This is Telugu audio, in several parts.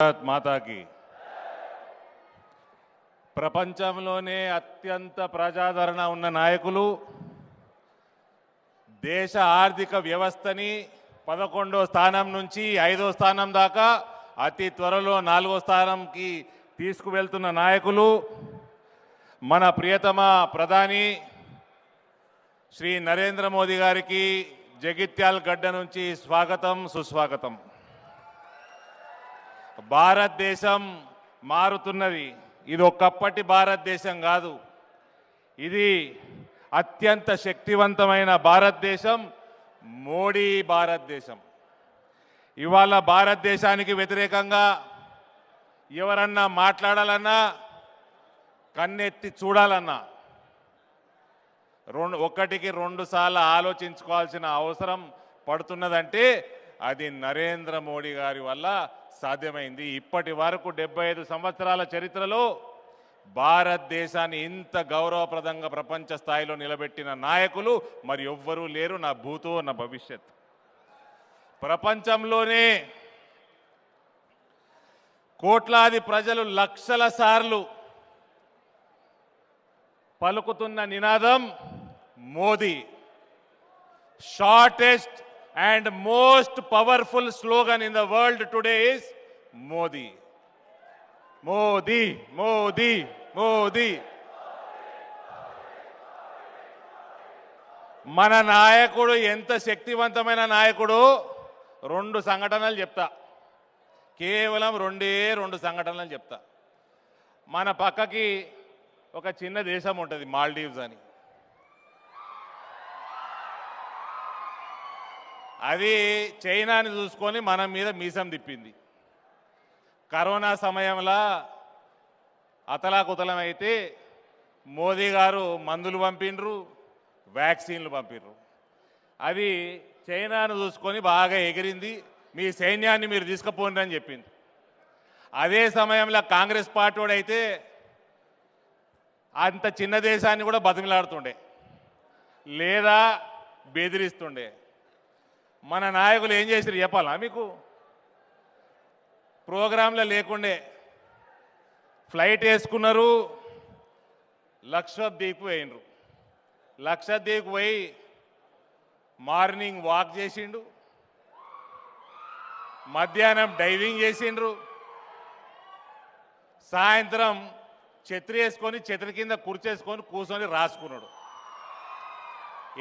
భారత్ మాతాకి ప్రపంచంలోనే అత్యంత ప్రజాదరణ ఉన్న నాయకులు దేశ ఆర్థిక వ్యవస్థని 11వ స్థానం నుంచి 5వ స్థానం దాకా అతి త్వరలో 4వ స్థానంకి తీసుకువెళ్తున్న నాయకులు మన ప్రియతమ ప్రధాని శ్రీ నరేంద్ర మోదీ గారికి జగిత్యాల గడ్డ నుంచి స్వాగతం సుస్వాగతం। భారతదేశం మారుతున్నది। ఇది ఒకప్పటి భారతదేశం కాదు, ఇది అత్యంత శక్తివంతమైన భారతదేశం, మోడీ భారతదేశం। ఇవాళ భారతదేశానికి వ్యతిరేకంగా ఎవరన్నా మాట్లాడాలన్నా, కన్నెత్తి చూడాలన్నా ఒకటికి 2 సార్లు ఆలోచించుకోవాల్సిన అవసరం పడుతున్నదంటే అది నరేంద్ర మోడీ గారి వల్ల సాధ్యమైంది। ఇప్పటి వరకు 75 సంవత్సరాల చరిత్రలో భారతదేశాన్ని ఇంత గౌరవప్రదంగా ప్రపంచ స్థాయిలో నిలబెట్టిన నాయకులు మరి ఎవ్వరూ లేరు, నా భూతో నా భవిష్యత్। ప్రపంచంలోనే కోట్లాది ప్రజలు లక్షల సార్లు పలుకుతున్న నినాదం Modi. Shortest and most powerful slogan in the world today is Modi. Modi, Modi, Modi. మన నాయకుడు ఎంత శక్తివంతమైన నాయకుడు, 2 సంఘటనలు చెప్తా, కేవలం 2 సంఘటనలు చెప్తా। మన పక్కకి ఒక చిన్న దేశం ఉంటుంది మాల్దీవ్స్ అని, అది చైనాని చూసుకొని మన మీద మీసం తిప్పింది। కరోనా సమయంలో అతలాకుతలం అయితే మోదీ గారు మందులు పంపిండ్రు, వ్యాక్సిన్లు పంపిండ్రు। అది చైనాను చూసుకొని బాగా ఎగిరింది, మీ సైన్యాన్ని మీరు తీసుకుపోండి అని చెప్పింది। అదే సమయంలో కాంగ్రెస్ పార్టీ అయితే అంత చిన్న దేశాన్ని కూడా బతిమిలాడుతుండే లేదా బెదిరిస్తుండే। మన నాయకులు ఏం చేశారు చెప్పాలా మీకు? ప్రోగ్రాంలో లేకుండే ఫ్లైట్ వేసుకున్నారు, లక్షద్వీప్ పోయినరు। లక్షద్వీప్ పోయి మార్నింగ్ వాక్ చేసిండు, మధ్యాహ్నం డైవింగ్ చేసిండ్రు, సాయంత్రం ఛత్రి వేసుకొని ఛత్రి కింద కుర్చేసుకొని కూర్చొని రాసుకున్నాడు।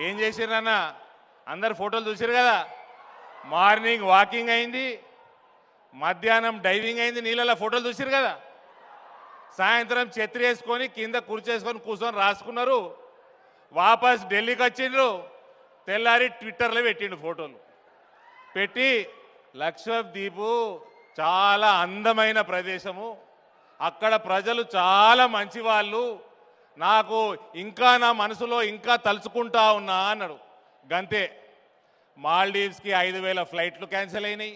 ఏం చేసిండ్రన్న? అందరు ఫోటోలు చూసారు కదా, మార్నింగ్ వాకింగ్ అయింది, మధ్యాహ్నం డైవింగ్ అయింది, నీళ్ళలో ఫోటోలు చూసారు కదా, సాయంత్రం ఛత్రి వేసుకొని కింద కుర్చేసుకొని కూర్చొని రాసుకున్నారు। వాపస్ ఢిల్లీకి వచ్చిండ్రు, తెల్లారి ట్విట్టర్లో పెట్టిండు ఫోటోలు పెట్టి, లక్షద్వీపు చాలా అందమైన ప్రదేశము, అక్కడ ప్రజలు చాలా మంచి వాళ్ళు, నాకు ఇంకా నా మనసులో ఇంకా తలుచుకుంటా ఉన్నా అన్నాడు। గంతే, మాల్దీవ్స్కి 5,000 ఫ్లైట్లు క్యాన్సిల్ అయినాయి,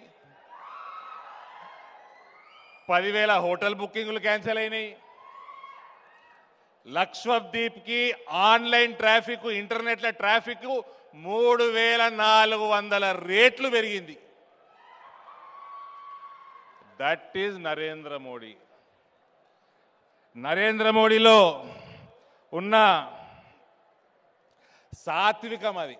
10,000 హోటల్ బుకింగ్లు క్యాన్సిల్ అయినాయి। లక్షద్వీప్కి ఆన్లైన్ ట్రాఫిక్, ఇంటర్నెట్ల ట్రాఫిక్ 3,400 రేట్లు పెరిగింది। That is Narendra Modi. నరేంద్ర మోడీలో ఉన్న సాత్వికం అది।